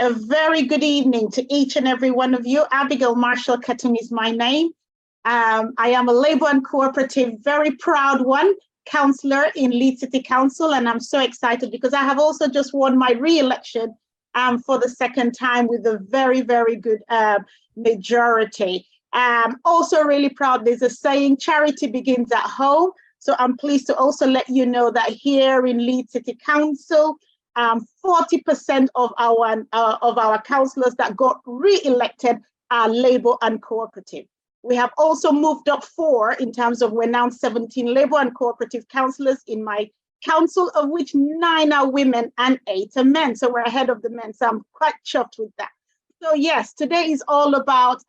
A very good evening to each and every one of you. Abigail Marshall Katung is my name. I am a Labour and Cooperative, very proud one, councillor in Leeds City Council, and I'm so excited because I have also just won my re-election for the second time with a very, very good majority. Also really proud, there's a saying, charity begins at home. So I'm pleased to also let you know that here in Leeds City Council, 40% of our councillors that got re-elected are Labour and Cooperative. We have also moved up 4 in terms of we're now 17 Labour and Cooperative councillors in my council, of which 9 are women and 8 are men. So we're ahead of the men. So I'm quite chuffed with that. So yes, today is all about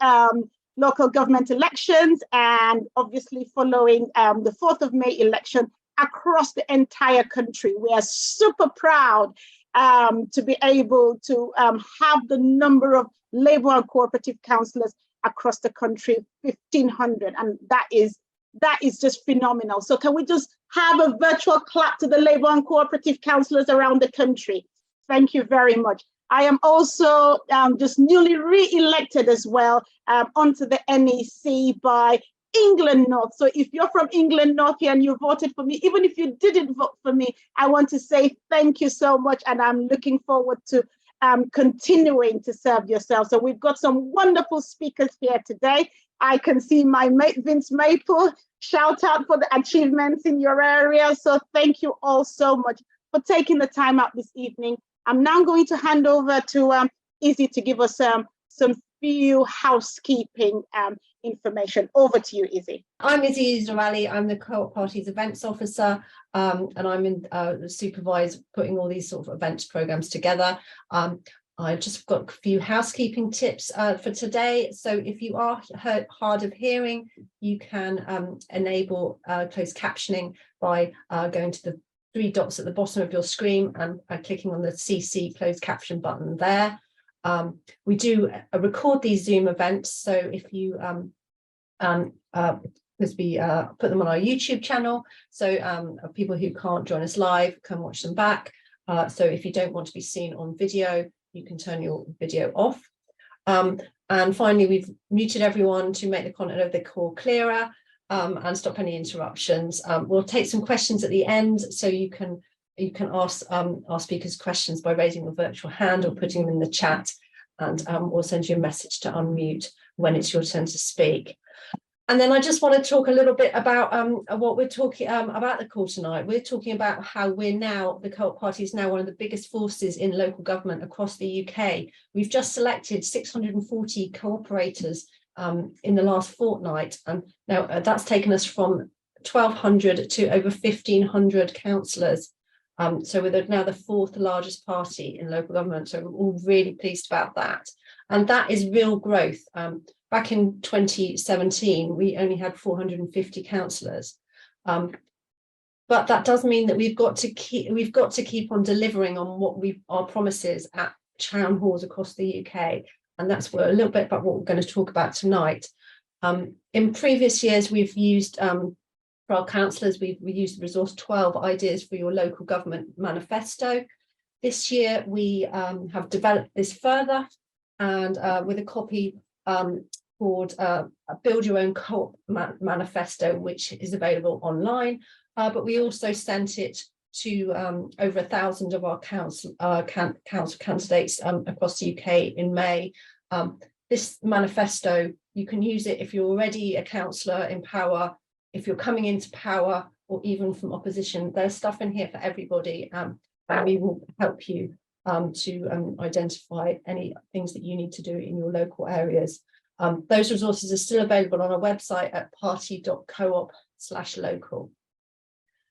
local government elections and obviously following the 4th of May election across the entire country. We are super proud to be able to have the number of Labour and Cooperative councillors across the country, 1,500, and that is just phenomenal. So can we just have a virtual clap to the Labour and Cooperative councillors around the country? Thank you very much. I am also just newly re-elected as well onto the NEC by England North. So if you're from England North here and you voted for me, even if you didn't vote for me, I want to say thank you so much, and I'm looking forward to continuing to serve yourself. So we've got some wonderful speakers here today. I can see my mate Vince Maple. Shout out for the achievements in your area. So thank you all so much for taking the time out this evening. I'm now going to hand over to Issy to give us some few housekeeping information. Over to you, Issy. I'm Issy Oozeerally. I'm the Co-op Party's events officer, and I'm in supervise putting all these sort of events programs together. I just got a few housekeeping tips for today. So if you are hard of hearing, you can enable closed captioning by going to the 3 dots at the bottom of your screen and clicking on the CC closed caption button there. We do record these Zoom events, so if you because we put them on our YouTube channel, so people who can't join us live can watch them back. So if you don't want to be seen on video, you can turn your video off. And finally, we've muted everyone to make the content of the call clearer and stop any interruptions. We'll take some questions at the end, so you can ask our speakers questions by raising your virtual hand or putting them in the chat, and we'll send you a message to unmute when it's your turn to speak. And then I just want to talk a little bit about what we're talking about the call tonight. We're talking about how we're now, the Co-op Party is now one of the biggest forces in local government across the UK. We've just selected 640 co-operators in the last fortnight, and now that's taken us from 1,200 to over 1,500 councillors. So we're now the 4th largest party in local government, so we're all really pleased about that. And that is real growth. Back in 2017, we only had 450 councillors. But that does mean that we've got to keep on delivering on our promises at town halls across the UK. And that's a little bit about what we're going to talk about tonight. In previous years, we've used for our councillors, we used the resource 12 ideas for your local government manifesto. This year, we have developed this further, and with a copy called Build Your Own Co-op Manifesto, which is available online. But we also sent it to over 1,000 of our council candidates across the UK in May. This manifesto, you can use it if you're already a councillor in power, if you're coming into power, or even from opposition. There's stuff in here for everybody, and we will help you to identify any things that you need to do in your local areas. Those resources are still available on our website at party.coop/local.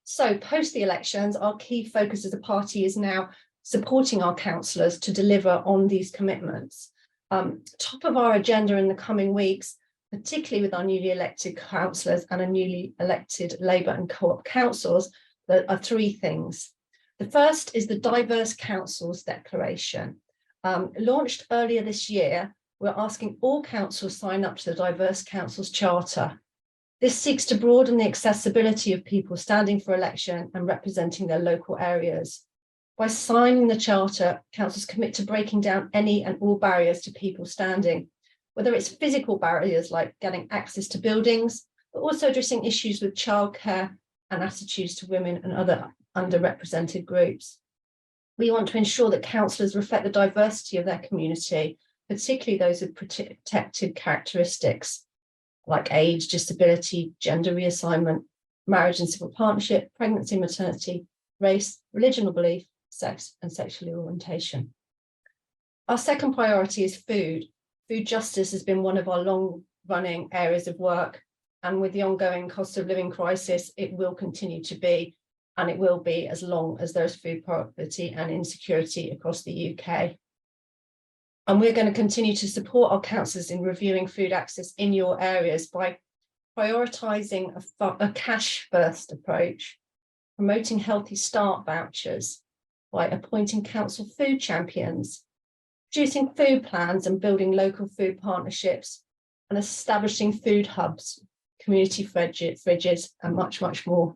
So post the elections, our key focus as a party is now supporting our councillors to deliver on these commitments. Top of our agenda in the coming weeks, particularly with our newly elected councillors and a newly elected Labour and Co-op councils, there are 3 things. The first is the Diverse Councils Declaration. Launched earlier this year, we're asking all councils sign up to the Diverse Councils Charter. This seeks to broaden the accessibility of people standing for election and representing their local areas. By signing the charter, councils commit to breaking down any and all barriers to people standing, whether it's physical barriers like getting access to buildings, but also addressing issues with childcare and attitudes to women and other underrepresented groups. We want to ensure that councillors reflect the diversity of their community, particularly those with protected characteristics like age, disability, gender reassignment, marriage and civil partnership, pregnancy, maternity, race, religion or belief, sex and sexual orientation. Our second priority is food. Food justice has been one of our long-running areas of work, and with the ongoing cost of living crisis, it will continue to be, and it will be as long as there's food poverty and insecurity across the UK. And we're going to continue to support our councillors in reviewing food access in your areas by prioritising a cash-first approach, promoting Healthy Start vouchers, by appointing council food champions, producing food plans and building local food partnerships, and establishing food hubs, community fridges, and much, much more.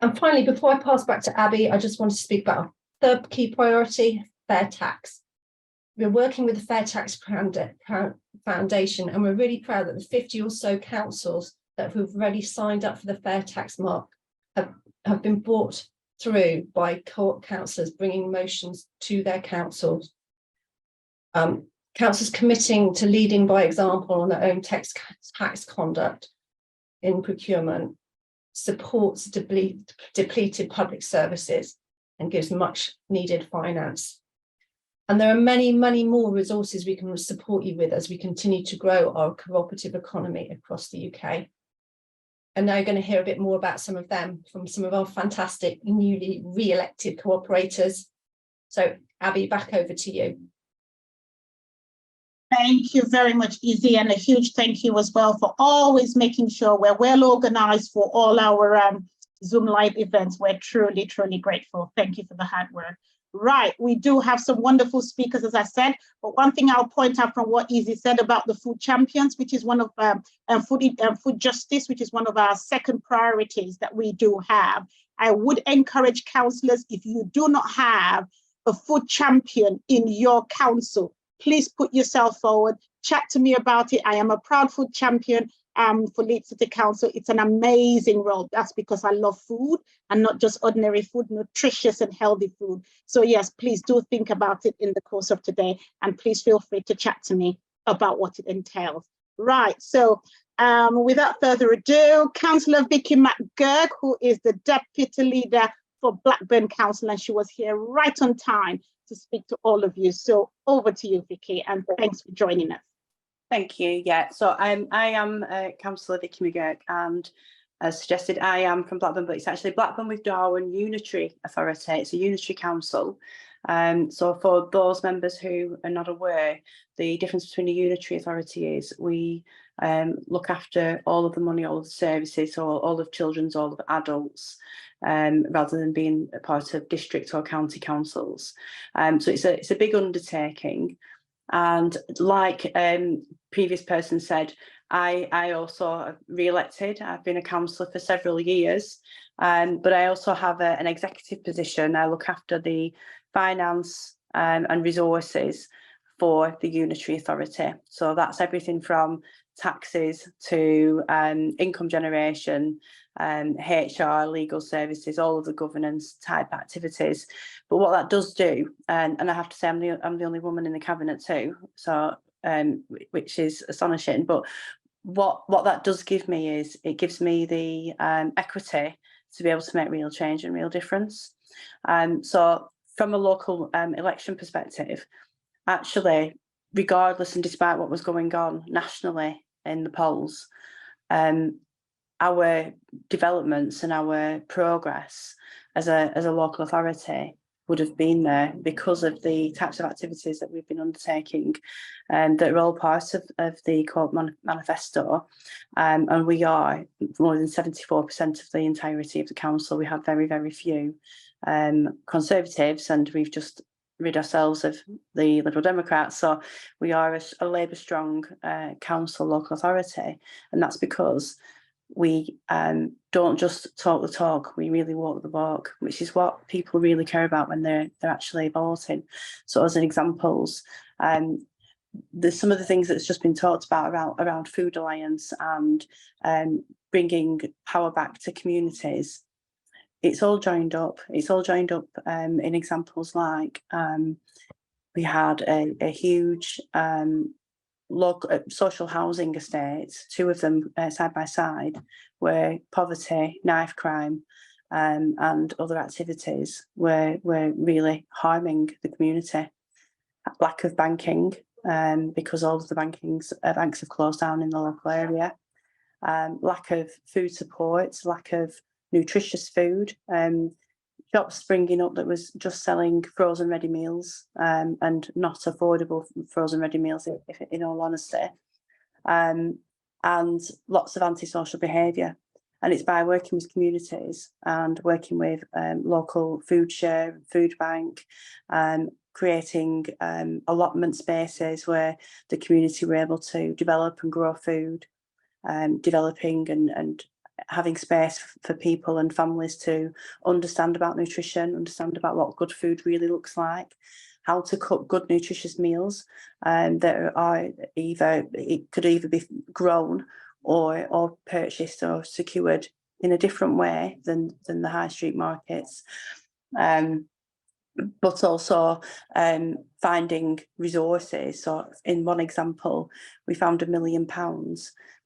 And finally, before I pass back to Abby, I just want to speak about our third key priority, fair tax. We're working with the Fair Tax Foundation, and we're really proud that the 50 or so councils that have already signed up for the fair tax mark have been brought through by co-op councillors bringing motions to their councils. Councillors committing to leading by example on their own tax conduct in procurement supports depleted public services and gives much needed finance. And there are many, many more resources we can support you with as we continue to grow our cooperative economy across the UK. And now you're going to hear a bit more about some of them from some of our fantastic newly re-elected cooperators. So Abby, back over to you. Thank you very much, Issy, and a huge thank you as well for always making sure we're well organized for all our Zoom live events. We're truly, truly grateful. Thank you for the hard work. Right, we do have some wonderful speakers, as I said, but one thing I'll point out from what Issy said about the food champions, which is one of food justice, which is one of our second priorities that we do have. I would encourage councillors, if you do not have a food champion in your council, please put yourself forward, chat to me about it. I am a proud food champion for Leeds City Council. It's an amazing role. That's because I love food and not just ordinary food, nutritious and healthy food. So yes, please do think about it in the course of today, and please feel free to chat to me about what it entails. Right, so without further ado, Councillor Vicky McGurk, who is the Deputy Leader for Blackburn Council, and she was here right on time to speak to all of you. So over to you, Vicky, and thanks for joining us. Thank you. Yeah, so I am Councillor Vicky McGurk, and as suggested, I am from Blackburn, but it's actually Blackburn with Darwen Unitary Authority. It's a unitary council. So for those members who are not aware, the difference between a unitary authority is we look after all of the money, all of the services, so all of children's, all of adults, rather than being a part of district or county councils. So it's a big undertaking. And like previous person said, I also re-elected. I've been a councillor for several years, but I also have an executive position. I look after the finance and resources for the unitary authority. So that's everything from taxes to income generation, HR, legal services, all of the governance type activities. But what that does do, and I have to say I'm the only woman in the cabinet too, so which is astonishing. But what that does give me is it gives me the equity to be able to make real change and real difference. So from a local election perspective, actually, regardless and despite what was going on nationally in the polls, our developments and our progress as a local authority would have been there because of the types of activities that we've been undertaking, that are all part of the Co-op manifesto. And we are more than 74% of the entirety of the council. We have very, very few Conservatives, and we've just rid ourselves of the Liberal Democrats. So we are a Labour strong council local authority, and that's because we don't just talk the talk, we really walk the walk, which is what people really care about when they're actually voting. So as an examples, there's some of the things that's just been talked about around Food Alliance and bringing power back to communities. It's all joined up. It's all joined up in examples like we had a huge local social housing estates, two of them side by side, where poverty, knife crime, and other activities were really harming the community. Lack of banking, because all of the banks have closed down in the local area. Lack of food support, lack of nutritious food. Shops springing up that was just selling frozen ready meals and not affordable frozen ready meals, if in all honesty, and lots of antisocial behaviour. And it's by working with communities and working with local food share, food bank, creating allotment spaces where the community were able to develop and grow food, developing and having space for people and families to understand about nutrition, understand about what good food really looks like, how to cook good nutritious meals that are it could either be grown or purchased or secured in a different way than the high street markets. But also finding resources. So in one example, we found £1 million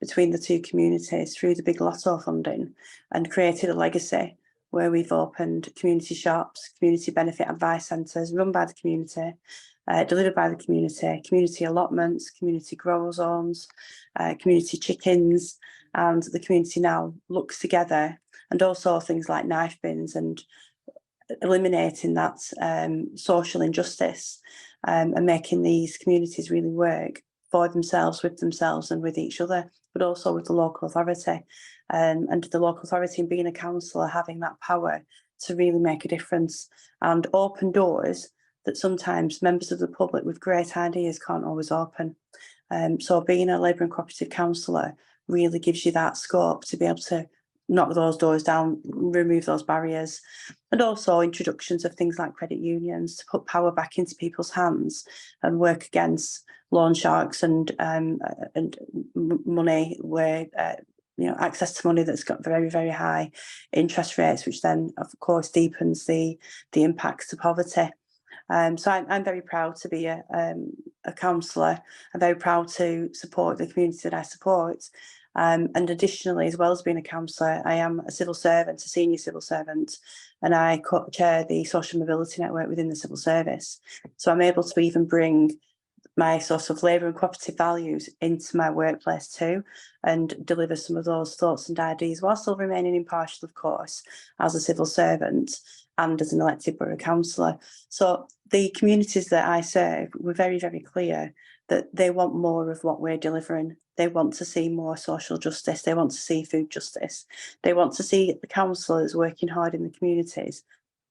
between the two communities through the Big Lotto funding and created a legacy where we've opened community shops, community benefit advice centres run by the community, delivered by the community allotments, community grower zones, community chickens, and the community now looks together, and also things like knife bins and eliminating that social injustice and making these communities really work for themselves, with themselves and with each other, but also with the local authority. And the local authority, and being a councillor, having that power to really make a difference and open doors that sometimes members of the public with great ideas can't always open. So being a Labour and Co-operative councillor really gives you that scope to be able to knock those doors down, remove those barriers, and also introductions of things like credit unions to put power back into people's hands and work against loan sharks and money where access to money that's got very, very high interest rates, which then of course deepens the impacts to poverty. So I'm very proud to be a councillor. I'm very proud to support the community that I support. And additionally, as well as being a councillor, I am a civil servant, a senior civil servant, and I chair the social mobility network within the civil service. So I'm able to even bring my sort of Labour and cooperative values into my workplace too, and deliver some of those thoughts and ideas while still remaining impartial, of course, as a civil servant and as an elected borough councillor. So the communities that I serve were very, very clear that they want more of what we're delivering. They want to see more social justice. They want to see food justice. They want to see the councillors working hard in the communities,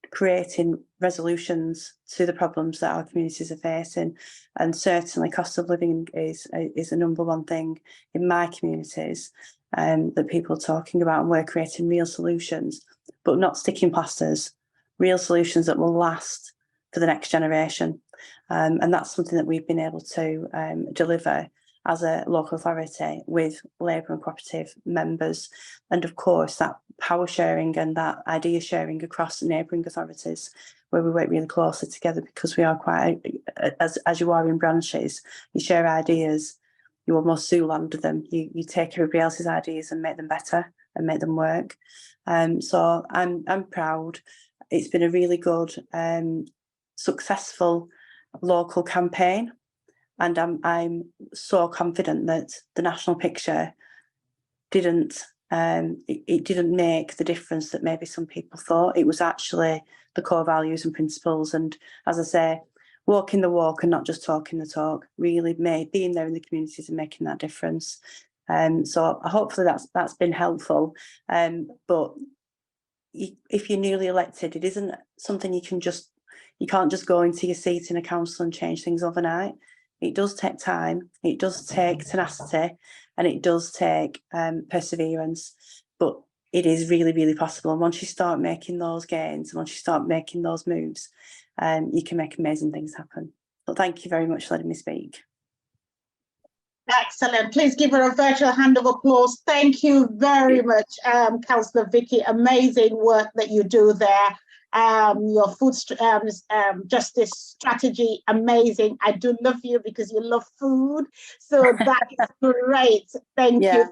creating resolutions to the problems that our communities are facing. And certainly cost of living is the number one thing in my communities that people are talking about, and we're creating real solutions, but not sticking plasters, real solutions that will last for the next generation. And that's something that we've been able to deliver as a local authority with Labour and cooperative members, and of course that power sharing and that idea sharing across neighbouring authorities, where we work really closely together, because we are quite, as you are in branches, you share ideas, you almost Zoolander them, you take everybody else's ideas and make them better and make them work. So I'm proud. It's been a really good, successful local campaign, and I'm so confident that the national picture didn't make the difference that maybe some people thought. It was actually the core values and principles, and as I say, walking the walk and not just talking the talk, really being there in the communities and making that difference. So hopefully that's been helpful. But if you're newly elected, it isn't something you can't just go into your seat in a council and change things overnight. It does take time, it does take tenacity, and it does take perseverance, but it is really, really possible. And once you start making those gains, once you start making those moves, you can make amazing things happen. But thank you very much for letting me speak. Excellent. Please give her a virtual hand of applause. Thank you very much, Councillor Vicky. Amazing work that you do there. Your food justice strategy, amazing. I do love you because you love food. So that is great. Thank you.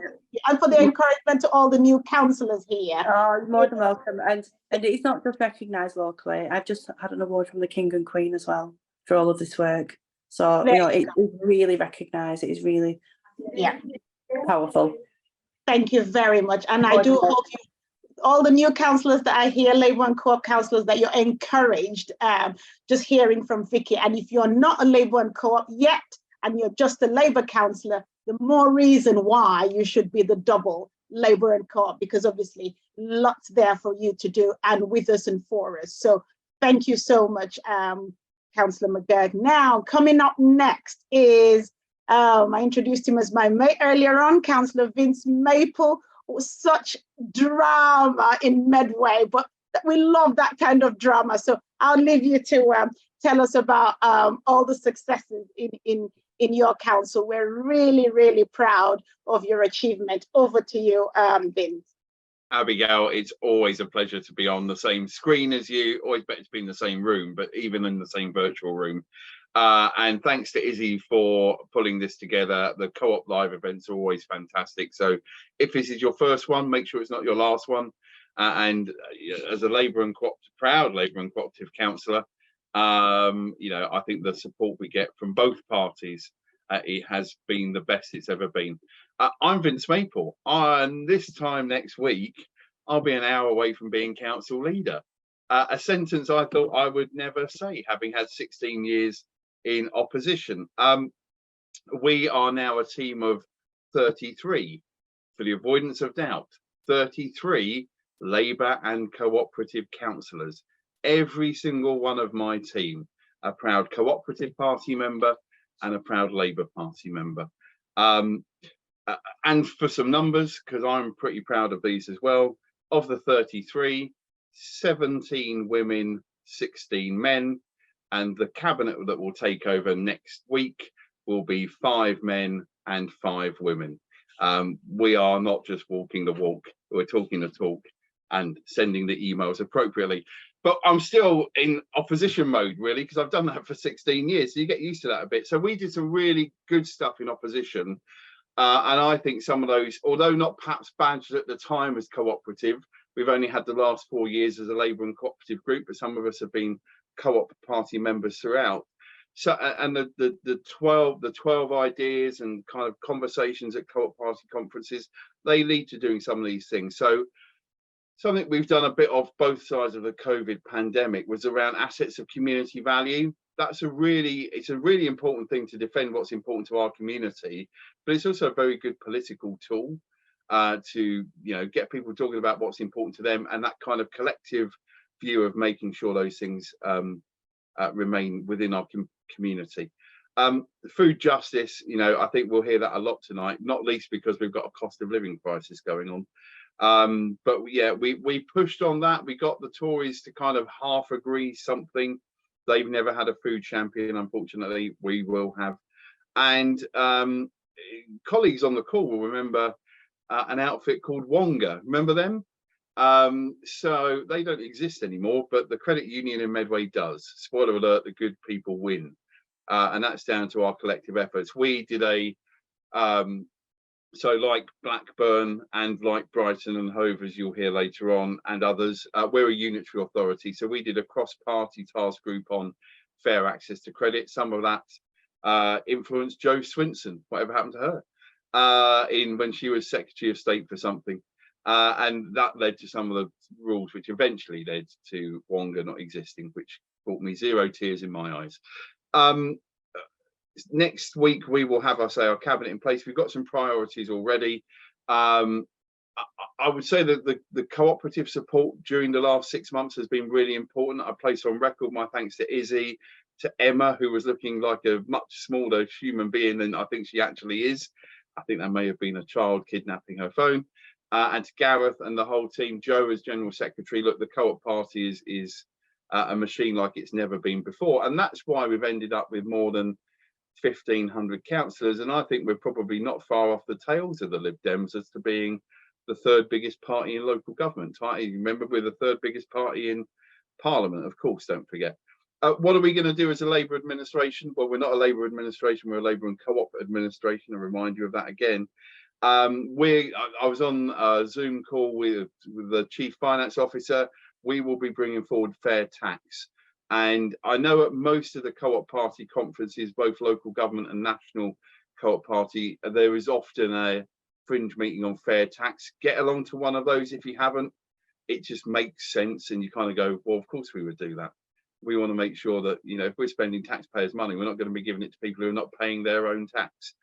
And for the encouragement to all the new councillors here. Oh, you're more than welcome. And it's not just recognised locally. I've just had an award from the King and Queen as well for all of this work. So, you know, it is really recognised. It is really powerful. Thank you very much. And I do hope you, all the new councillors that I hear, Labour and Co-op councillors, that you're encouraged just hearing from Vicky. And if you're not a Labour and Co-op yet, and you're just a Labour councillor, the more reason why you should be the double Labour and Co-op, because obviously lots there for you to do and with us and for us. So thank you so much, Councillor McGurk. Now, coming up next is, I introduced him as my mate earlier on, Councillor Vince Maple. Such drama in Medway, but we love that kind of drama. So I'll leave you to tell us about all the successes in your council. We're really, really proud of your achievement. Over to you, Vince. Abigail, it's always a pleasure to be on the same screen as you. Always better to be in the same room, but even in the same virtual room. And thanks to Issy for pulling this together. The Co-op live events are always fantastic. So if this is your first one, make sure it's not your last one. And as a Labour and proud Labour and Cooperative Councillor, you know, I think the support we get from both parties, it has been the best it's ever been. I'm Vince Maple, and this time next week, I'll be an hour away from being council leader. A sentence I thought I would never say, having had 16 years in opposition. We are now a team of 33, for the avoidance of doubt, 33 Labour and cooperative councillors. Every single one of my team, a proud Co-operative Party member and a proud Labour Party member. And for some numbers, because I'm pretty proud of these as well, of the 33, 17 women, 16 men, and the cabinet that will take over next week will be 5 men and 5 women. We are not just walking the walk, we're talking the talk and sending the emails appropriately. But I'm still in opposition mode, really, because I've done that for 16 years. So you get used to that a bit. So we did some really good stuff in opposition. And I think some of those, although not perhaps badged at the time as cooperative, we've only had the last 4 years as a Labour and cooperative group, but some of us have been Co-op Party members throughout. So, and the 12 ideas and kind of conversations at Co-op Party conferences, they lead to doing some of these things. So something we've done a bit of both sides of the COVID pandemic was around assets of community value. It's a really important thing to defend what's important to our community, but it's also a very good political tool to, you know, get people talking about what's important to them, and that kind of collective view of making sure those things remain within our community. Food justice, you know, I think we'll hear that a lot tonight, not least because we've got a cost of living crisis going on. But yeah, we pushed on that. We got the Tories to kind of half agree something. They've never had a food champion, unfortunately. We will have. And colleagues on the call will remember an outfit called Wonga. Remember them? So they don't exist anymore, but the credit union in Medway does. Spoiler alert, the good people win. And that's down to our collective efforts. We did a, so like Blackburn and like Brighton and Hove, as you'll hear later on, and others, we're a unitary authority. So we did a cross-party task group on fair access to credit. Some of that influenced Jo Swinson, whatever happened to her, when she was Secretary of State for something. And that led to some of the rules, which eventually led to Wonga not existing, which brought me 0 tears in my eyes. Next week, we will have, our cabinet in place. We've got some priorities already. I would say that the cooperative support during the last 6 months has been really important. I place on record my thanks to Issy, to Emma, who was looking like a much smaller human being than I think she actually is. I think that may have been a child kidnapping her phone. And to Gareth and the whole team, Joe as General Secretary. Look, the Co-op Party is a machine like it's never been before. And that's why we've ended up with more than 1,500 councillors. And I think we're probably not far off the tails of the Lib Dems as to being the third biggest party in local government. Remember, we're the third biggest party in Parliament, of course, don't forget. What are we going to do as a Labour administration? Well, we're not a Labour administration, we're a Labour and Co-op administration. I'll remind you of that again. I was on a Zoom call with the Chief Finance Officer. We will be bringing forward fair tax. And I know at most of the Co-op Party conferences, both local government and national Co-op Party, there is often a fringe meeting on fair tax. Get along to one of those if you haven't. It just makes sense, and you kind of go, well, of course we would do that. We want to make sure that, you know, if we're spending taxpayers' money, we're not going to be giving it to people who are not paying their own tax.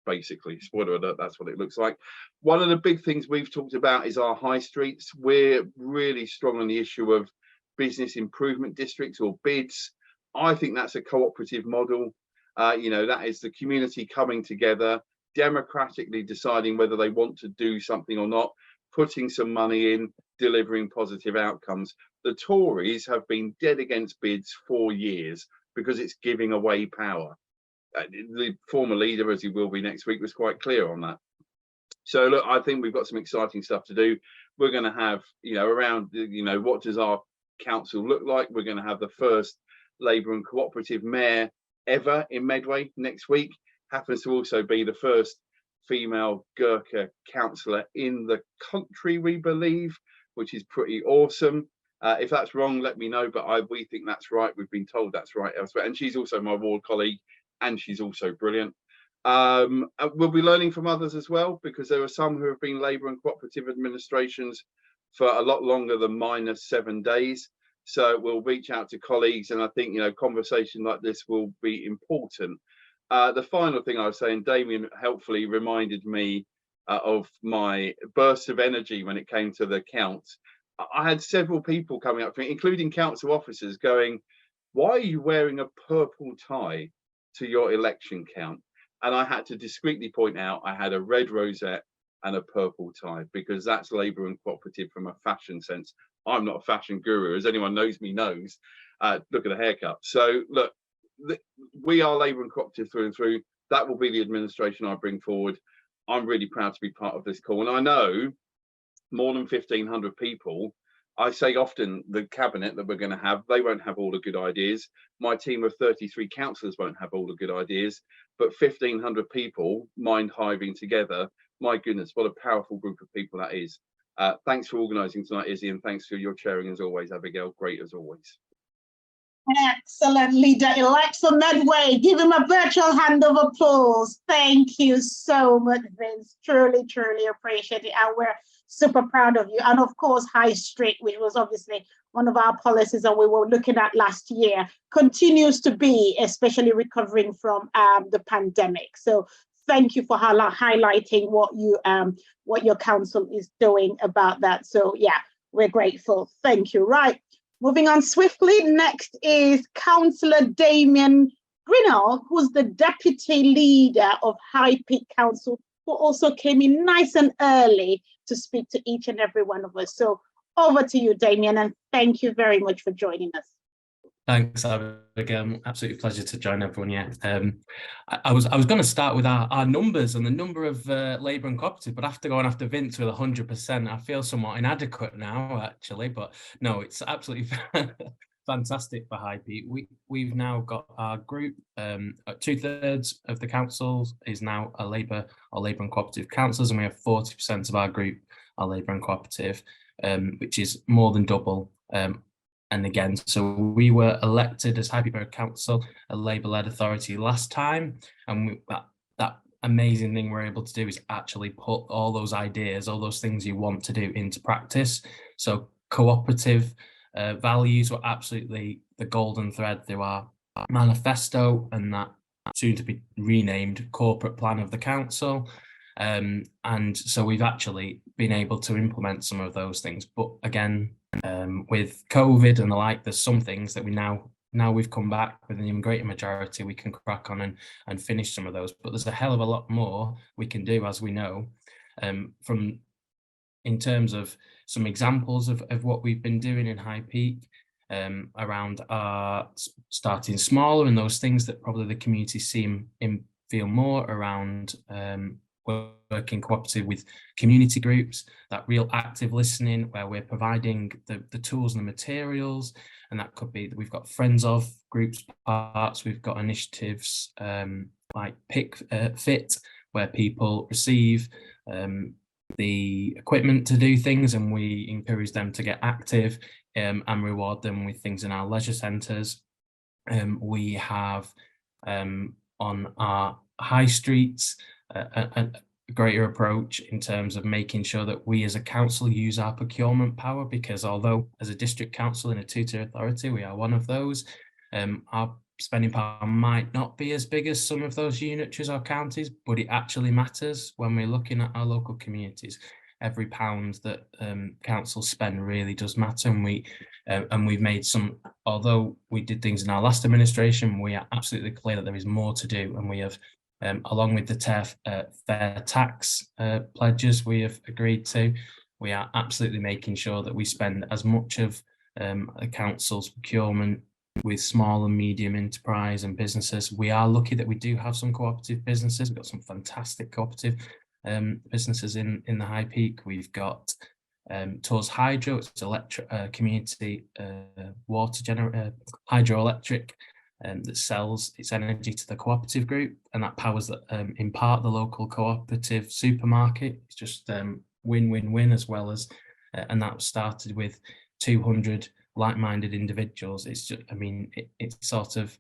Basically, spoiler alert, that's what it looks like. One of the big things we've talked about is our high streets. We're really strong on the issue of business improvement districts, or BIDs. I think that's a cooperative model. You know, that is the community coming together, democratically deciding whether they want to do something or not, putting some money in, delivering positive outcomes. The Tories have been dead against BIDs for years because it's giving away power. The former leader, as he will be next week, was quite clear on that. So look, I think we've got some exciting stuff to do. We're going to have, you know, around, you know, what does our council look like? We're going to have the first Labour and Cooperative mayor ever in Medway next week. Happens to also be the first female Gurkha councillor in the country, we believe, which is pretty awesome. If that's wrong, let me know, but we think that's right. We've been told that's right elsewhere. And she's also my ward colleague, and she's also brilliant. We'll be learning from others as well, because there are some who have been Labour and Cooperative administrations for a lot longer than -7 days. So we'll reach out to colleagues, and I think, you know, conversation like this will be important. The final thing I was saying, Damien helpfully reminded me of my burst of energy when it came to the counts. I had several people coming up to me, including council officers, going, "Why are you wearing a purple tie to your election count?" And I had to discreetly point out I had a red rosette and a purple tie, because that's Labour and Cooperative from a fashion sense. I'm not a fashion guru, as anyone knows me knows. Look at the haircut. So look, we are Labour and Cooperative through and through. That will be the administration I bring forward. I'm really proud to be part of this call, and I know more than 1,500 people. I say often the cabinet that we're going to have, they won't have all the good ideas. My team of 33 councillors won't have all the good ideas, but 1,500 people mind hiving together. My goodness, what a powerful group of people that is. Thanks for organising tonight, Issy, and thanks for your chairing as always, Abigail. Great as always. Excellent leader-elect for Medway. Give him a virtual hand of applause. Thank you so much, Vince. Truly, truly appreciate it. And we're super proud of you. And of course, High Street, which was obviously one of our policies that we were looking at last year, continues to be, especially recovering from the pandemic. So thank you for highlighting what your council is doing about that. So yeah, we're grateful. Thank you. Right. Moving on swiftly, next is Councillor Damien Greenhalgh, who's the Deputy Leader of High Peak Council, who also came in nice and early to speak to each and every one of us. So over to you, Damien, and thank you very much for joining us. Thanks, Abigail. Absolutely pleasure to join everyone. Yeah, I was going to start with our numbers and the number of Labour and Cooperative, but after going after Vince with 100%, I feel somewhat inadequate now, actually. But no, it's absolutely fantastic for High Peak. We've now got our group. 2/3 of the councils is now a Labour or Labour and Cooperative councillors, and we have 40% of our group are Labour and Cooperative, which is more than double. And again, so we were elected as High Peak Borough Council, a Labour-led authority last time, and that amazing thing we're able to do is actually put all those ideas, all those things you want to do into practice. So cooperative values were absolutely the golden thread through our manifesto, and that soon to be renamed corporate plan of the council. And so we've actually been able to implement some of those things, but again, with COVID and the like, there's some things that we now now we've come back with an even greater majority, we can crack on and finish some of those. But there's a hell of a lot more we can do, as we know, from in terms of some examples of what we've been doing in High Peak, around our starting smaller and those things that probably the community feel more around, working cooperative with community groups, that real active listening where we're providing the tools and the materials. And that could be that we've got friends of groups parts, we've got initiatives like Pick Fit, where people receive the equipment to do things, and we encourage them to get active and reward them with things in our leisure centres. We have on our high streets a greater approach in terms of making sure that we as a council use our procurement power, because although as a district council in a two-tier authority we are one of those, our spending power might not be as big as some of those unitaries or counties, but it actually matters when we're looking at our local communities. Every pound that councils spend really does matter, and we've made some, although we did things in our last administration, we are absolutely clear that there is more to do, and we have, along with the fair tax pledges we have agreed to, we are absolutely making sure that we spend as much of the council's procurement with small and medium enterprise and businesses. We are lucky that we do have some cooperative businesses. We've got some fantastic cooperative businesses in the High Peak. We've got Tours Hydro, it's community water hydroelectric that sells its energy to the cooperative group, and that powers in part the local cooperative supermarket. It's just win-win-win, as well as and that started with 200 like-minded individuals. It's just, I mean, it's sort of,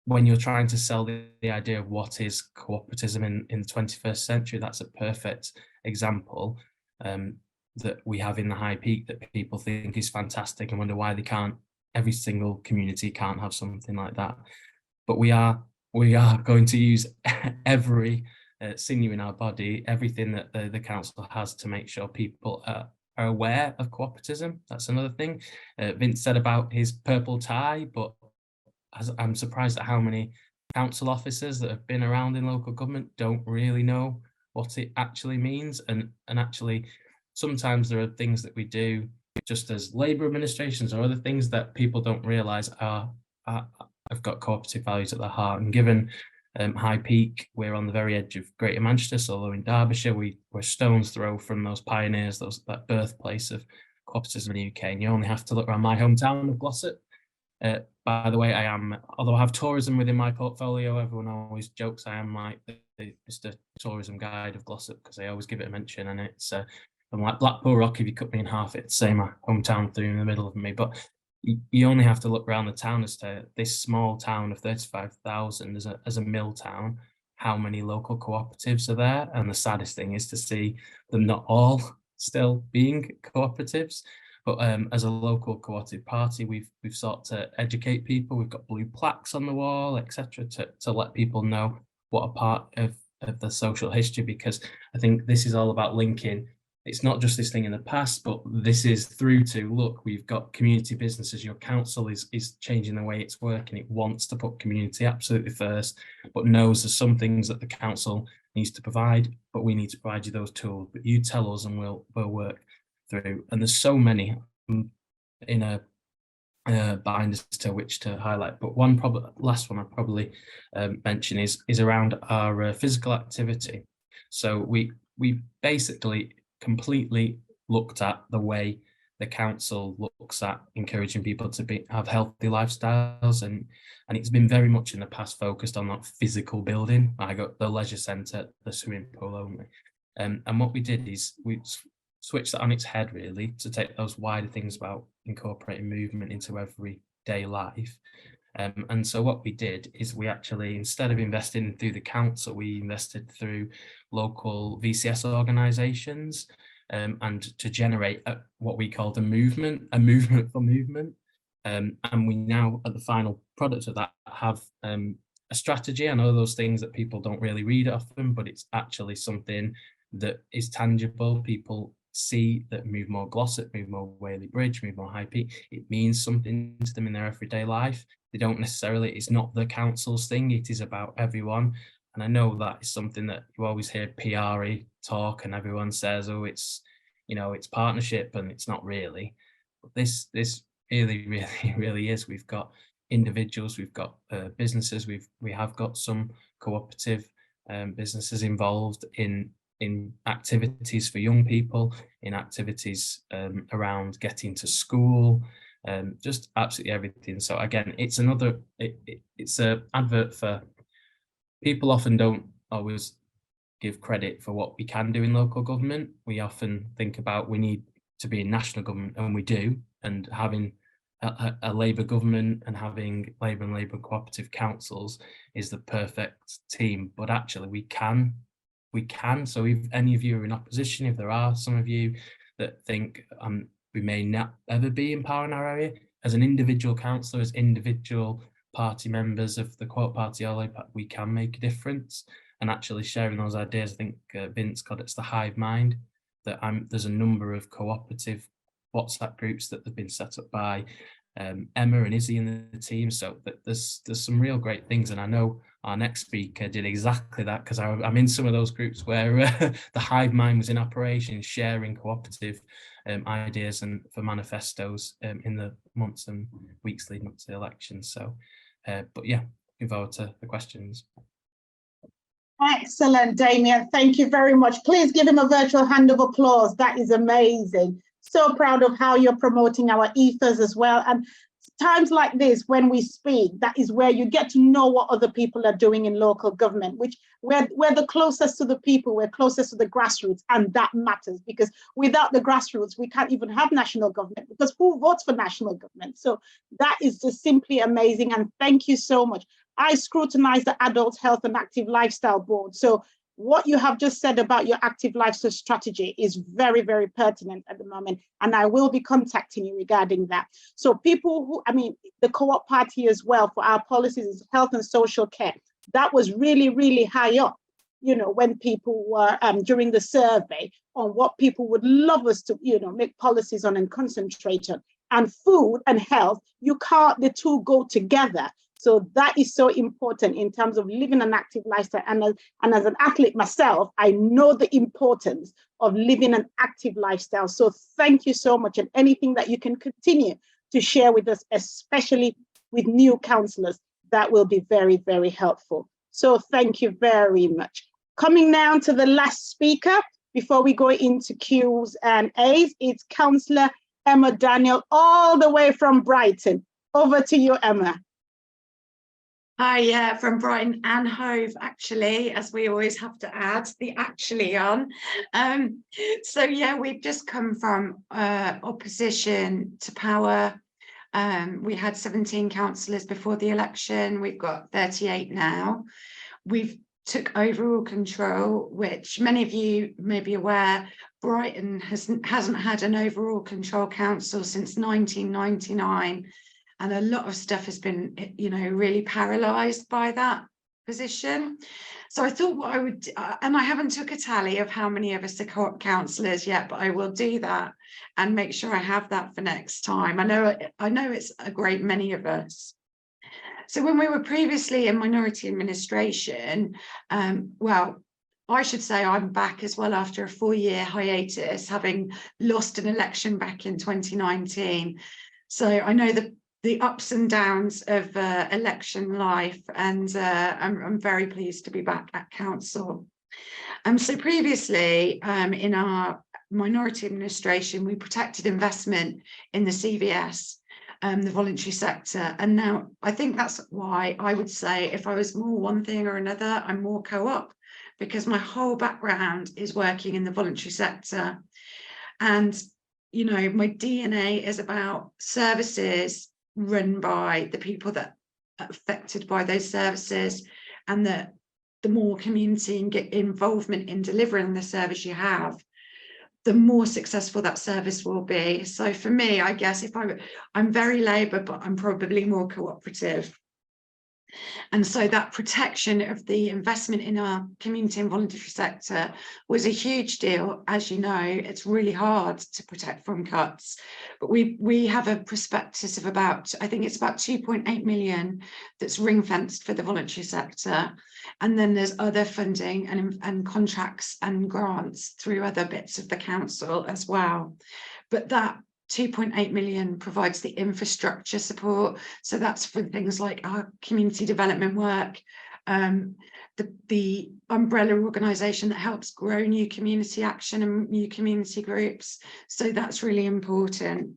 when you're trying to sell the idea of what is cooperativism in the 21st century, that's a perfect example that we have in the High Peak that people think is fantastic and wonder why they can't, every single community can't have something like that. But we are going to use every sinew in our body, everything that the council has, to make sure people are aware of cooperativism. That's another thing. Vince said about his purple tie, but I'm surprised at how many council officers that have been around in local government don't really know what it actually means. And actually, sometimes there are things that we do just as Labour administrations or other things that people don't realise have got cooperative values at their heart. And given High Peak, we're on the very edge of Greater Manchester, so although in Derbyshire we're stone's throw from those pioneers, that birthplace of cooperativism in the UK. And you only have to look around my hometown of Glossop. By the way, although I have tourism within my portfolio, everyone always jokes I am like the Mr. Tourism Guide of Glossop, because I always give it a mention, and it's I'm like Blackpool Rock. If you cut me in half, it'd say my hometown through in the middle of me. But you only have to look around the town as to this small town of 35,000 as a mill town, how many local cooperatives are there. And the saddest thing is to see them not all still being cooperatives. But as a local cooperative party, we've sought to educate people. We've got blue plaques on the wall, etc., to let people know what a part of the social history, because I think this is all about linking. It's not just this thing in the past, but this is through to, look, we've got community businesses. Your council is changing the way it's working. It wants to put community absolutely first, but knows there's some things that the council needs to provide, but we need to provide you those tools. But you tell us and we'll work through. And there's so many in a binders to which to highlight. But last one I'll probably mention is around our physical activity. So we basically completely looked at the way the council looks at encouraging people to have healthy lifestyles, and it's been very much in the past focused on that physical building. I got the leisure centre, the swimming pool only, and what we did is we switched that on its head, really, to take those wider things about incorporating movement into everyday life. And so what we did is we actually, instead of investing through the council, we invested through local VCS organisations, and to generate what we called a movement for movement. And we now, at the final product of that, have a strategy. I know those things that people don't really read often, but it's actually something that is tangible. People see that move more Glossop, move more Whaley Bridge, move more High Peak, it means something to them in their everyday life. They don't necessarily, it's not the council's thing, it is about everyone. And I know that is something that you always hear PRE talk and everyone says, oh, it's, you know, it's partnership, and it's not really. But this really is. We've got individuals, we've got businesses, we have got some cooperative businesses involved in activities for young people, in activities around getting to school, just absolutely everything. So again, it's another, it's an advert for people. Often don't always give credit for what we can do in local government. We often think about we need to be in national government, and we do, and having a Labour government and having Labour and Labour cooperative councils is the perfect team. But actually we can. So if any of you are in opposition, if there are some of you that think we may not ever be in power in our area, as an individual councillor, as individual party members of the Co-op Party or Labour, we can make a difference. And actually sharing those ideas, I think Vince got it's the hive mind, that there's a number of cooperative WhatsApp groups that have been set up by Emma and Issy and the team, so that there's some real great things. And I know our next speaker did exactly that, because I'm in some of those groups where the hive mind was in operation, sharing cooperative ideas and for manifestos in the months and weeks leading up to the election. So but yeah, looking forward to the questions. Excellent, Damien. Thank you very much. Please give him a virtual hand of applause. That is amazing. So proud of how you're promoting our ethos as well. And times like this, when we speak, that is where you get to know what other people are doing in local government, which we're the closest to the people, we're closest to the grassroots, and that matters, because without the grassroots, we can't even have national government, because who votes for national government? So that is just simply amazing. And thank you so much. I scrutinize the Adult Health and Active Lifestyle Board. So what you have just said about your active lifestyle strategy is very, very pertinent at the moment. And I will be contacting you regarding that. So people who, I mean, the Co-op Party as well, for our policies is health and social care. That was really, really high up, you know, when people were during the survey on what people would love us to, you know, make policies on and concentrate on. And food and health, you can't, the two go together. So that is so important in terms of living an active lifestyle. And as an athlete myself, I know the importance of living an active lifestyle. So thank you so much. And anything that you can continue to share with us, especially with new councillors, that will be very, very helpful. So thank you very much. Coming now to the last speaker before we go into Q's and A's, it's Councillor Emma Daniel, all the way from Brighton. Over to you, Emma. Hi, yeah, from Brighton and Hove, actually, as we always have to add the actually on. So yeah, we've just come from opposition to power. We had 17 councillors before the election. We've got 38 now. We've took overall control, which many of you may be aware, Brighton hasn't had an overall control council since 1999. And a lot of stuff has been, you know, really paralysed by that position. So I thought what I would, and I haven't took a tally of how many of us are co-op councillors yet, but I will do that and make sure I have that for next time. I know it's a great many of us. So when we were previously in minority administration, well, I should say I'm back as well after a 4-year hiatus, having lost an election back in 2019. So I know the ups and downs of election life, and I'm very pleased to be back at council. So previously in our minority administration, we protected investment in the CVS, the voluntary sector, and now I think that's why I would say if I was more one thing or another, I'm more co-op, because my whole background is working in the voluntary sector, and you know, my DNA is about services run by the people that are affected by those services, and that the more community and get involvement in delivering the service you have, the more successful that service will be. So for me, I guess if I'm very Labour, but I'm probably more cooperative. And so that protection of the investment in our community and voluntary sector was a huge deal. As you know, it's really hard to protect from cuts, but we have a prospectus of about, I think it's about 2.8 million that's ring fenced for the voluntary sector. And then there's other funding and contracts and grants through other bits of the council as well. But that 2.8 million provides the infrastructure support. So that's for things like our community development work, the umbrella organisation that helps grow new community action and new community groups. So that's really important.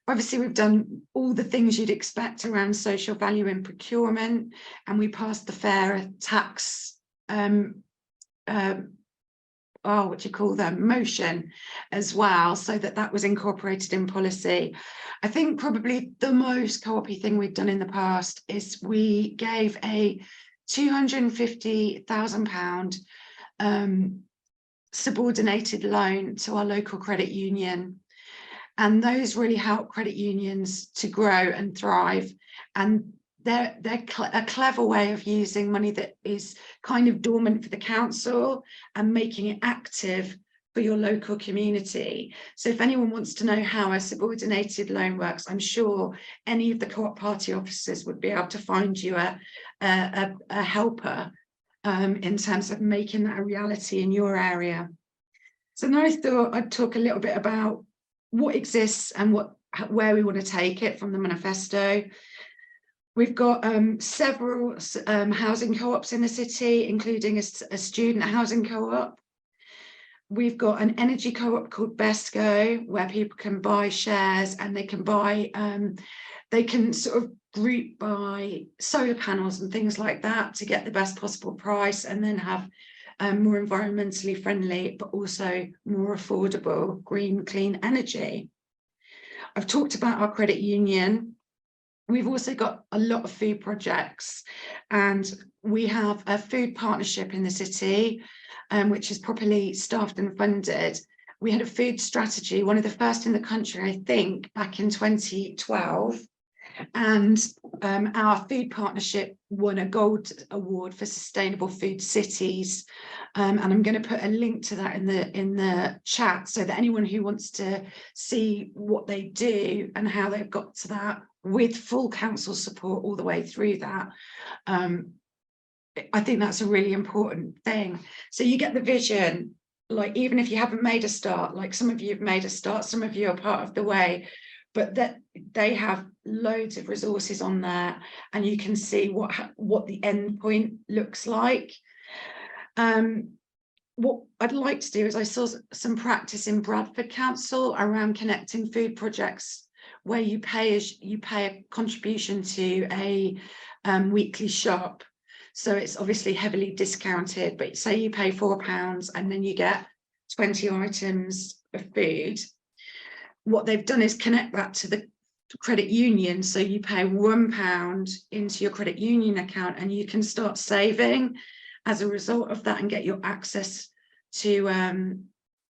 Obviously, we've done all the things you'd expect around social value in procurement, and we passed the fair tax motion as well, so that was incorporated in policy. I think probably the most co-op-y thing we've done in the past is we gave a £250,000 subordinated loan to our local credit union, and those really help credit unions to grow and thrive. And they're a clever way of using money that is kind of dormant for the council and making it active for your local community. So if anyone wants to know how a subordinated loan works, I'm sure any of the Co-op Party officers would be able to find you a helper in terms of making that a reality in your area. So now I thought I'd talk a little bit about what exists and where we want to take it from the manifesto. We've got several housing co-ops in the city, including a student housing co-op. We've got an energy co-op called BESCO, where people can buy shares and they can buy, they can sort of group buy solar panels and things like that to get the best possible price, and then have more environmentally friendly, but also more affordable green, clean energy. I've talked about our credit union. We've also got a lot of food projects, and we have a food partnership in the city, which is properly staffed and funded. We had a food strategy, one of the first in the country, I think, back in 2012. And our food partnership won a gold award for sustainable food cities. And I'm going to put a link to that in the chat, so that anyone who wants to see what they do and how they've got to that, with full council support all the way through that, I think that's a really important thing. So you get the vision, like, even if you haven't made a start, like some of you have made a start, some of you are part of the way, but that they have loads of resources on there, and you can see what the end point looks like. What I'd like to do is, I saw some practice in Bradford Council around connecting food projects, where you pay a contribution to a weekly shop. So it's obviously heavily discounted, but say you pay £4 and then you get 20 items of food. What they've done is connect that to the credit union. So you pay £1 into your credit union account, and you can start saving as a result of that, and get your access to,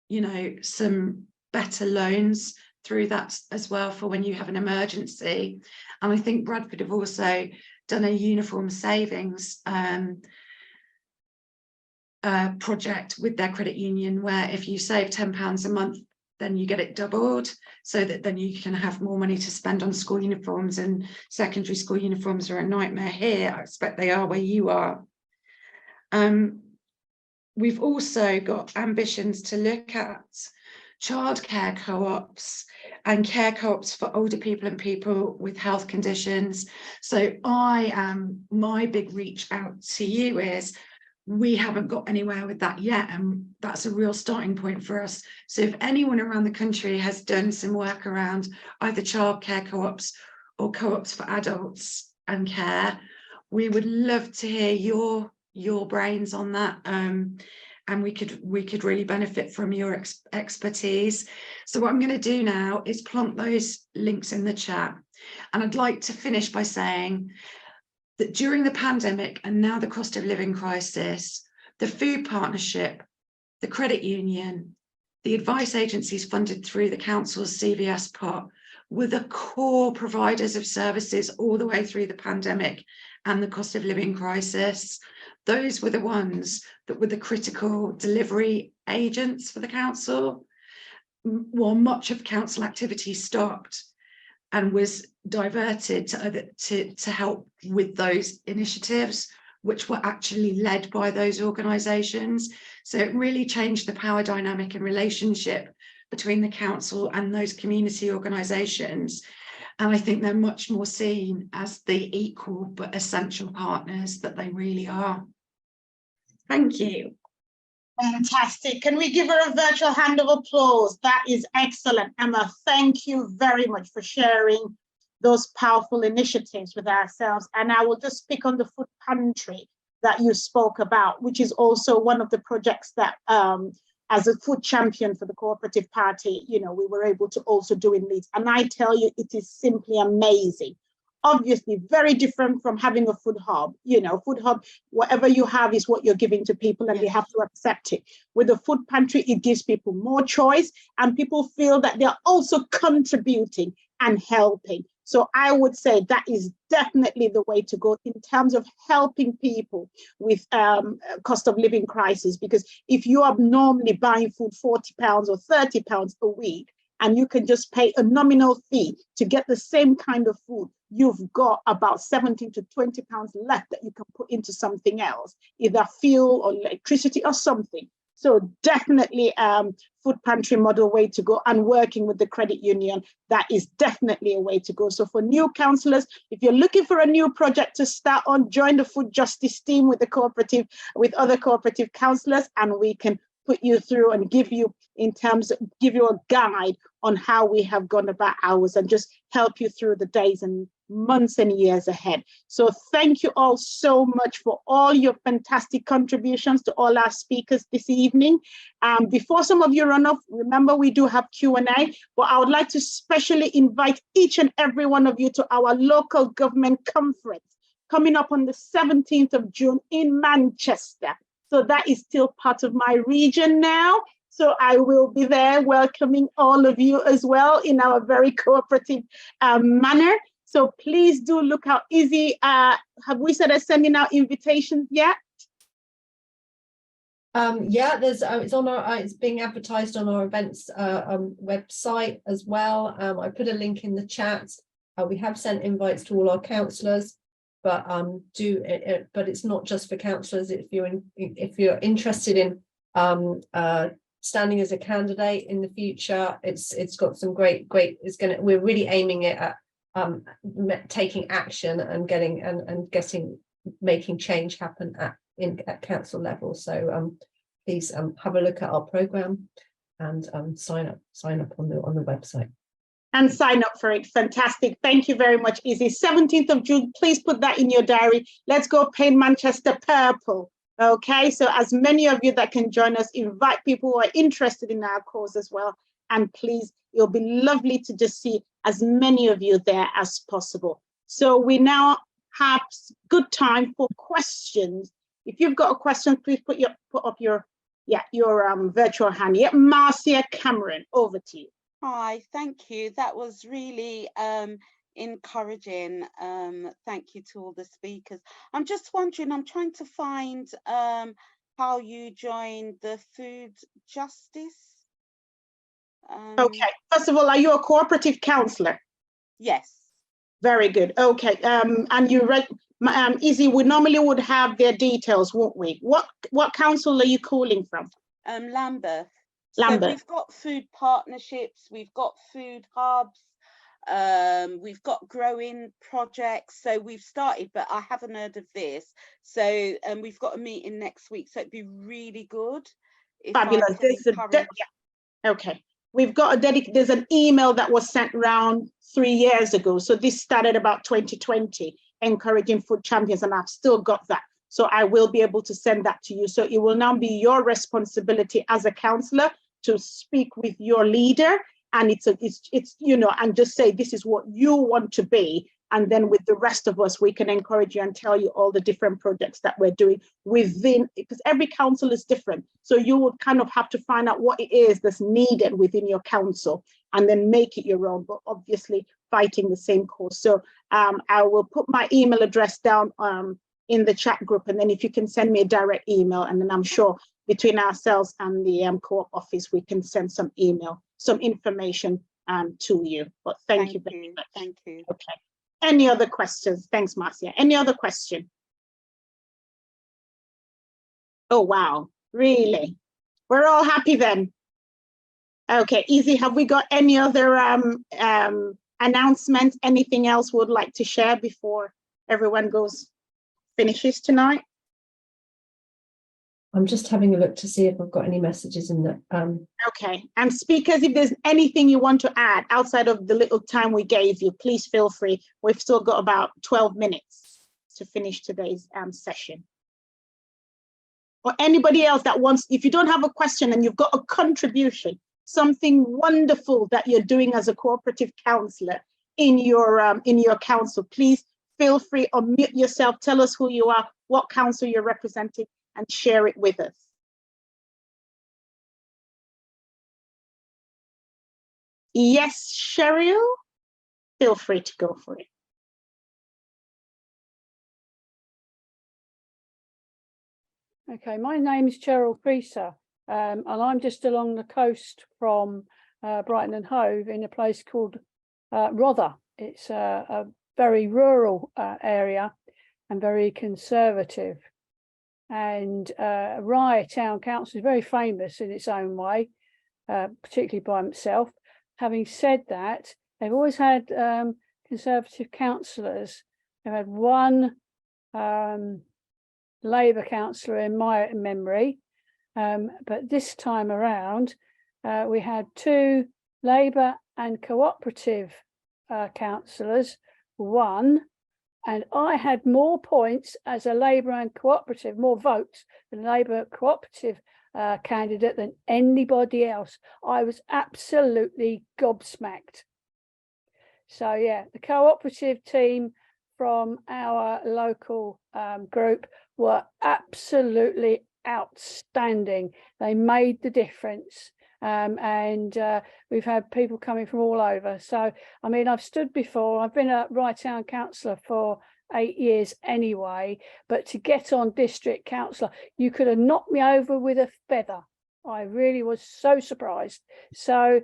you know, some better loans through that as well for when you have an emergency. And I think Bradford have also done a uniform savings project with their credit union, where if you save £10 a month, then you get it doubled, so that then you can have more money to spend on school uniforms. And secondary school uniforms are a nightmare here. I expect they are where you are. We've also got ambitions to look at childcare co-ops and care co-ops for older people and people with health conditions. So my big reach out to you is, we haven't got anywhere with that yet, and that's a real starting point for us. So if anyone around the country has done some work around either childcare co-ops or co-ops for adults and care, we would love to hear your brains on that. And we could really benefit from your expertise. So what I'm going to do now is plonk those links in the chat. And I'd like to finish by saying that during the pandemic and now the cost of living crisis, the food partnership, the credit union, the advice agencies funded through the council's CVS pot were the core providers of services all the way through the pandemic, and the cost of living crisis. Those were the ones that were the critical delivery agents for the council. Well, much of council activity stopped and was diverted to help with those initiatives, which were actually led by those organisations. So it really changed the power dynamic and relationship between the council and those community organisations. And I think they're much more seen as the equal but essential partners that they really are. Thank you. Fantastic. Can we give her a virtual hand of applause? That is excellent. Emma, thank you very much for sharing those powerful initiatives with ourselves. And I will just speak on the food pantry that you spoke about, which is also one of the projects that as a food champion for the Co-operative Party, you know, we were able to also do in Leeds. And I tell you, it is simply amazing. Obviously, very different from having a food hub. You know, food hub, whatever you have is what you're giving to people and they have to accept it. With the food pantry, it gives people more choice and people feel that they're also contributing and helping. So I would say that is definitely the way to go in terms of helping people with cost of living crisis, because if you are normally buying food £40 or £30 a week, and you can just pay a nominal fee to get the same kind of food, you've got about 17 to 20 pounds left that you can put into something else, either fuel or electricity or something. So definitely food pantry model way to go, and working with the credit union, that is definitely a way to go. So for new councillors, if you're looking for a new project to start on, join the food justice team with the cooperative, with other cooperative councillors, and we can put you through and give you a guide on how we have gone about ours and just help you through the days and months and years ahead. So thank you all so much for all your fantastic contributions to all our speakers this evening. Before some of you run off, remember we do have Q&A, but I would like to specially invite each and every one of you to our local government conference coming up on the 17th of June in Manchester. So that is still part of my region now. So I will be there welcoming all of you as well in our very cooperative manner. So please do look out. Issy, have we started sending out invitations yet? Yeah, there's it's on our it's being advertised on our events website as well. I put a link in the chat. We have sent invites to all our councillors, but but it's not just for councillors. If you're interested in standing as a candidate in the future, it's got some great we're really aiming it at taking action and making change happen at council level. So please have a look at our programme and sign up on the website. And sign up for it. Fantastic. Thank you very much, Issy. 17th of June, please put that in your diary. Let's go paint Manchester purple. Okay, so as many of you that can join us, invite people who are interested in our cause as well. And please, it'll be lovely to just see as many of you there as possible. So we now have good time for questions. If you've got a question, please put up your virtual hand. Yeah, Marcia Cameron, over to you. Hi, thank you. That was really encouraging. Thank you to all the speakers. I'm just wondering, I'm trying to find how you joined the food justice. Okay, first of all, are you a cooperative councillor? Yes. Very good. Okay, and you read Issy, we normally would have their details, won't we? What council are you calling from? Lambeth. Lambeth. So we've got food partnerships, we've got food hubs, we've got growing projects. So we've started, but I haven't heard of this. So we've got a meeting next week, so it'd be really good if fabulous. Okay, we've got there's an email that was sent around 3 years ago. So this started about 2020, encouraging food champions, and I've still got that. So I will be able to send that to you. So it will now be your responsibility as a councillor to speak with your leader, and it's you know, and just say this is what you want to be, and then with the rest of us we can encourage you and tell you all the different projects that we're doing within, because every council is different. So you would kind of have to find out what it is that's needed within your council and then make it your own. But obviously fighting the same cause. So I will put my email address down in the chat group, and then if you can send me a direct email, and then I'm sure between ourselves and the co-op office, we can send some information to you. But thank you very much. Thank you. Okay. Any other questions? Thanks, Marcia. Any other question? Oh, wow. Really? We're all happy then. Okay, Issy, have we got any other announcements? Anything else we would like to share before everyone finishes tonight? I'm just having a look to see if I've got any messages in that. Okay, and speakers, if there's anything you want to add outside of the little time we gave you, please feel free. We've still got about 12 minutes to finish today's session. Or anybody else that wants, if you don't have a question and you've got a contribution, something wonderful that you're doing as a cooperative councillor in your council, please feel free, unmute yourself, tell us who you are, what council you're representing, and share it with us. Yes, Cheryl, feel free to go for it. Okay, my name is Cheryl Creaser, and I'm just along the coast from Brighton and Hove in a place called Rother. It's a very rural area and very conservative. And Rye Town Council is very famous in its own way, particularly by itself. Having said that, they've always had Conservative councillors. They've had one Labour councillor in my memory, but this time around we had 2 Labour and cooperative councillors, one, and I had more points as a Labour and cooperative, more votes than Labour cooperative candidate than anybody else. I was absolutely gobsmacked. So yeah, the cooperative team from our local group were absolutely outstanding. They made the difference. And we've had people coming from all over. So, I mean, I've stood before, I've been a Rye Town councillor for 8 years anyway, but to get on district councillor, you could have knocked me over with a feather. I really was so surprised. So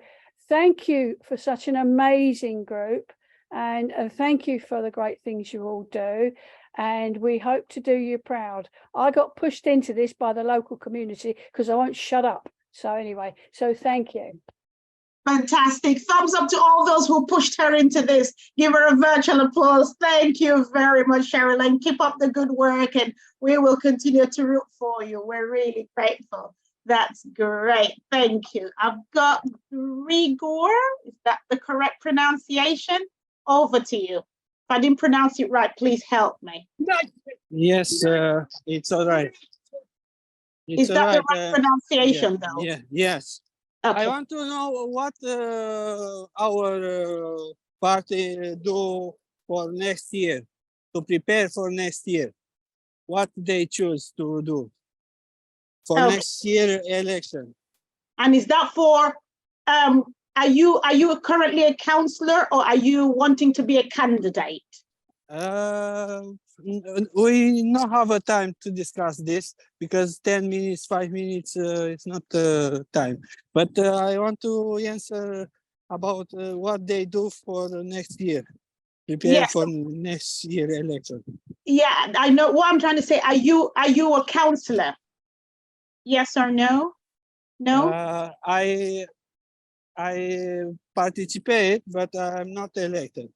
thank you for such an amazing group, and thank you for the great things you all do. And we hope to do you proud. I got pushed into this by the local community because I won't shut up. So anyway, so thank you. Fantastic. Thumbs up to all those who pushed her into this. Give her a virtual applause. Thank you very much, Cheryl, and keep up the good work, and we will continue to root for you. We're really grateful. That's great. Thank you. I've got Grigor. Is that the correct pronunciation? Over to you. If I didn't pronounce it right, please help me. Yes, it's all right. Is that the right pronunciation, though? Yeah, yes. Okay. I want to know what our party do for next year, to prepare for next year. What they choose to do for next year election. And is that for, are you currently a councillor, or are you wanting to be a candidate? We not have a time to discuss this because 10 minutes, 5 minutes, it's not time. But I want to answer about what they do for the next year, prepare for next year election. Yeah, I know what I'm trying to say. Are you a councillor? Yes or no? No. I participate, but I'm not elected.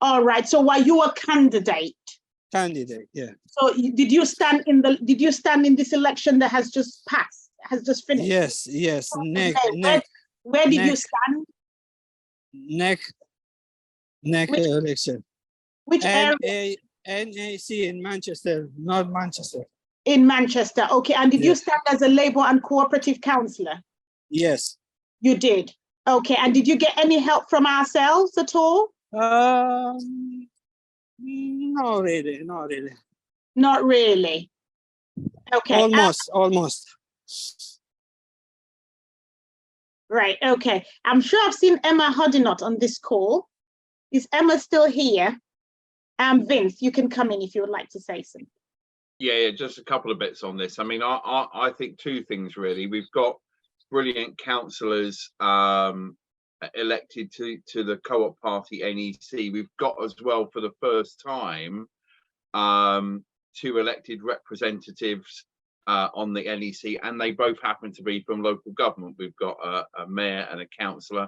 All right. So are you a candidate? Candidate, yeah. So did you stand in this election that has just passed, has just finished? Yes, yes. Where did you stand? Next election. Which area? NAC in Manchester, North Manchester. In Manchester, okay. And did you stand as a Labour and cooperative councillor? Yes. You did. Okay. And did you get any help from ourselves at all? Not really. Not really. Okay. Almost. Right. Okay. I'm sure I've seen Emma Hodinot on this call. Is Emma still here? Vince, you can come in if you would like to say something. Yeah, just a couple of bits on this. I mean, I think two things really. We've got brilliant councillors elected to the Co-op Party NEC. We've got as well for the first time 2 elected representatives on the NEC, and they both happen to be from local government. We've got a mayor and a councillor,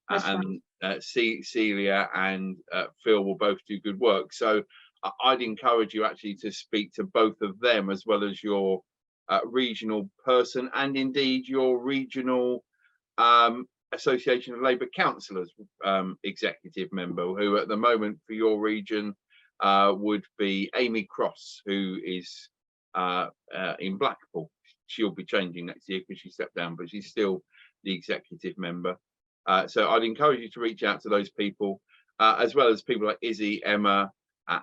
and Celia and Phil will both do good work. So I'd encourage you actually to speak to both of them, as well as your regional person, and indeed your regional Association of Labour Councillors executive member, who at the moment for your region would be Amy Cross, who is in Blackpool. She'll be changing next year because she stepped down, but she's still the executive member. So I'd encourage you to reach out to those people, as well as people like Issy, Emma,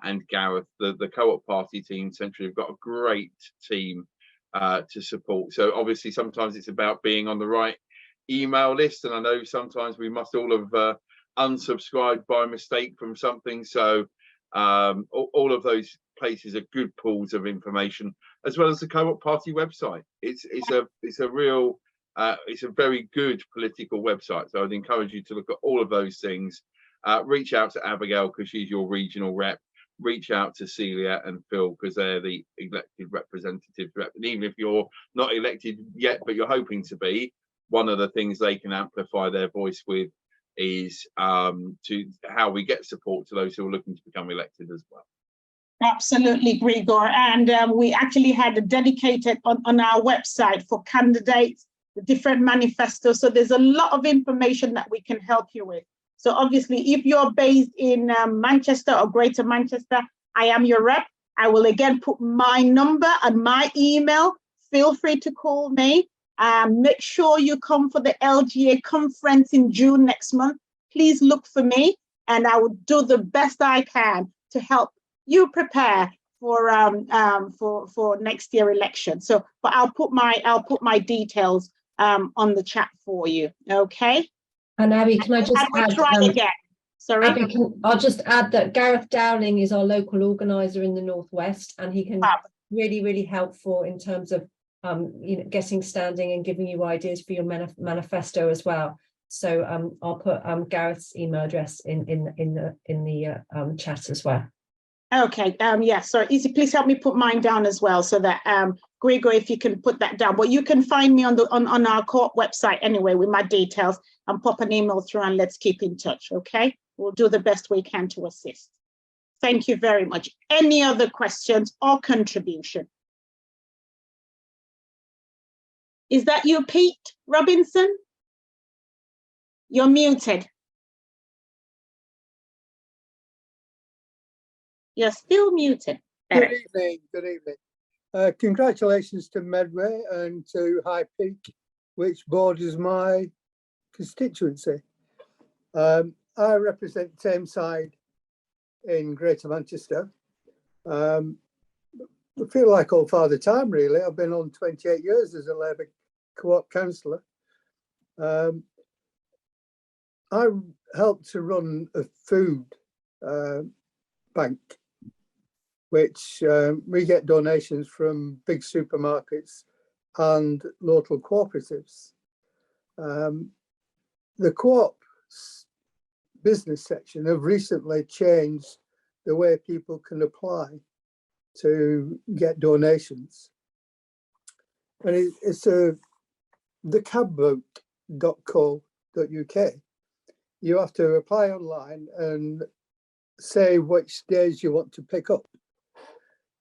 and Gareth. The Co-op Party team centrally have got a great team to support. So obviously sometimes it's about being on the right email list, and I know sometimes we must all have unsubscribed by mistake from something. So all of those places are good pools of information, as well as the Co-op Party website. It's a real it's a very good political website. So I'd encourage you to look at all of those things. Reach out to Abigail because she's your regional rep. Reach out to Celia and Phil because they're the elected representative rep. And even if you're not elected yet, but you're hoping to be, one of the things they can amplify their voice with is to how we get support to those who are looking to become elected as well. Absolutely, Gregor. And we actually had a dedicated on our website for candidates, the different manifestos. So there's a lot of information that we can help you with. So obviously, if you're based in Manchester or Greater Manchester, I am your rep. I will again put my number and my email. Feel free to call me. Make sure you come for the LGA conference in June next month. Please look for me, and I will do the best I can to help you prepare for next year election. So, but I'll put my details on the chat for you. Okay. And Abby, can I just add? Try again. Sorry. Abby, I'll just add that Gareth Dowling is our local organizer in the Northwest, and he can really helpful in terms of getting standing and giving you ideas for your manifesto as well. So I'll put Gareth's email address in the chat as well. Okay. Yeah. So Issy, please help me put mine down as well, so that Gregor, if you can put that down. But you can find me on our Co-op website anyway with my details, and pop an email through, and let's keep in touch. Okay. We'll do the best we can to assist. Thank you very much. Any other questions or contribution? Is that you, Pete Robinson? You're muted. You're still muted. Good evening. Good evening. Congratulations to Medway and to High Peak, which borders my constituency. I represent Tameside in Greater Manchester. I feel like old Father Time, really. I've been on 28 years as a Labour Co-op councillor. I helped to run a food bank, which we get donations from big supermarkets and local cooperatives. The Co-op business section have recently changed the way people can apply to get donations. And it's thecabvote.co.uk. You have to apply online and say which days you want to pick up.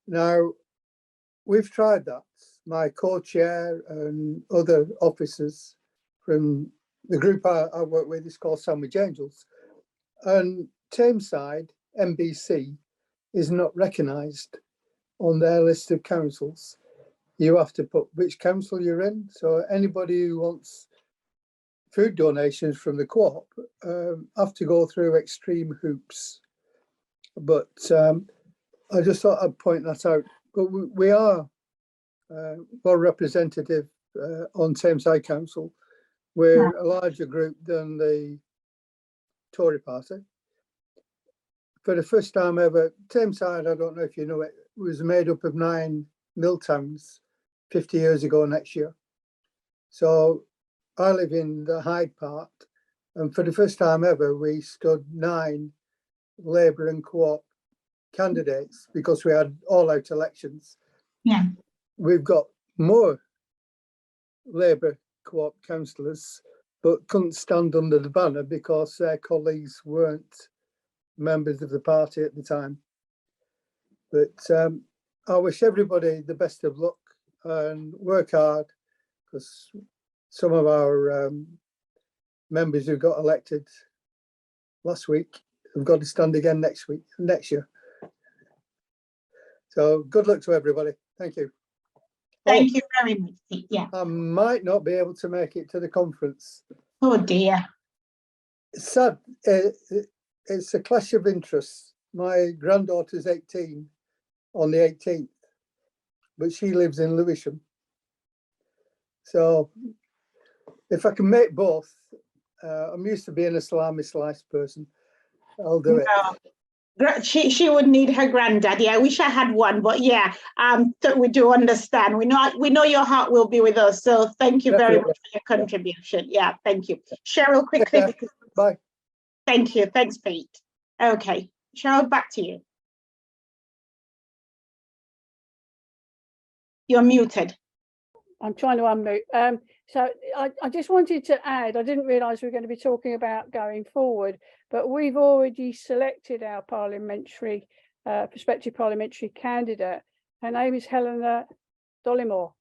Now, we've tried that. My co-chair and other officers from the group I work with is called Sandwich Angels. And Tameside, MBC, is not recognised on their list of councils. You have to put which council you're in. So anybody who wants food donations from the Co-op have to go through extreme hoops. But I just thought I'd point that out. But we are well representative on Tameside Council. We're a larger group than the Tory party. for the first time ever, Tameside, I don't know if you know it, was made up of 9 mill towns 50 years ago next year. So I live in the Hyde part, and for the first time ever, we stood 9 Labour and Co-op candidates because we had all-out elections. Yeah. We've got more Labour Co-op councillors, but couldn't stand under the banner because their colleagues weren't members of the party at the time. But I wish everybody the best of luck and work hard, because some of our members who got elected last week have got to stand again next year. So good luck to everybody. Thank you. Thank you very much. Yeah. I might not be able to make it to the conference. Oh dear. It's sad. It's a clash of interests. My granddaughter's 18 on the 18th, but she lives in Lewisham. So if I can make both, I'm used to being a salami slice person. I'll do it. She would need her granddaddy. I wish I had one, but yeah, we do understand. We know your heart will be with us. So thank you very much for your contribution. Yeah, thank you. Cheryl, quickly. Because, bye. Thank you. Thanks, Pete. Okay, Cheryl, back to you. You're muted. I'm trying to unmute. So I just wanted to add, I didn't realise we were going to be talking about going forward, but we've already selected our parliamentary, prospective parliamentary candidate. Her name is Helena Dollymore,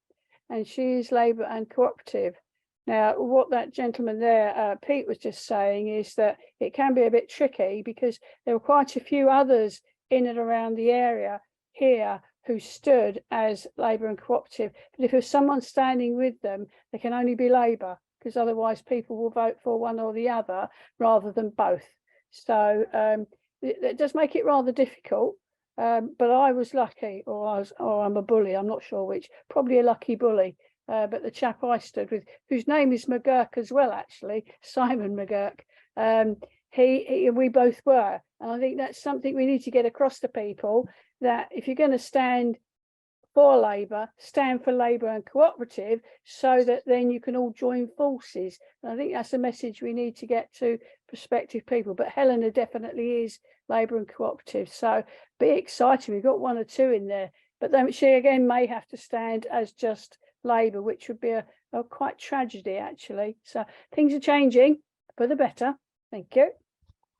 and she is Labour and Co-operative. Now, what that gentleman there, Pete, was just saying is that it can be a bit tricky because there were quite a few others in and around the area here who stood as Labour and Co-operative. But if there's someone standing with them, they can only be Labour, because otherwise people will vote for one or the other rather than both. So it does make it rather difficult. But I was lucky, or I'm a bully, I'm not sure which, probably a lucky bully. But the chap I stood with, whose name is McGurk as well, actually, Simon McGurk, we both were. And I think that's something we need to get across to people, that if you're going to stand for Labour, stand for Labour and Co-operative, so that then you can all join forces. And I think that's a message we need to get to prospective people. But Helena definitely is Labour and Co-operative, so be exciting. We've got 1 or 2 in there, but then she again may have to stand as just Labour, which would be a quite tragedy, actually. So things are changing for the better. Thank you.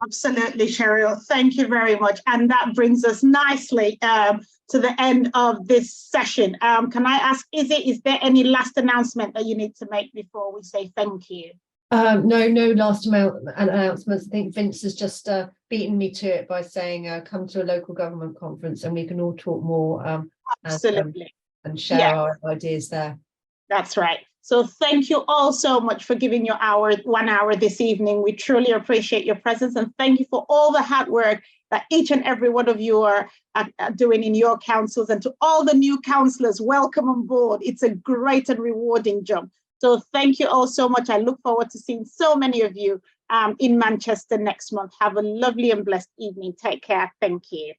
Absolutely, Cheryl. Thank you very much. And that brings us nicely to the end of this session. Can I ask, is there any last announcement that you need to make before we say thank you? No last announcements. I think Vince has just beaten me to it by saying come to a local government conference and we can all talk more Absolutely. and share our ideas there. That's right. So thank you all so much for giving your 1 hour this evening. We truly appreciate your presence, and thank you for all the hard work that each and every one of you are doing in your councils. And to all the new councillors, welcome on board. It's a great and rewarding job. So thank you all so much. I look forward to seeing so many of you in Manchester next month. Have a lovely and blessed evening. Take care. Thank you.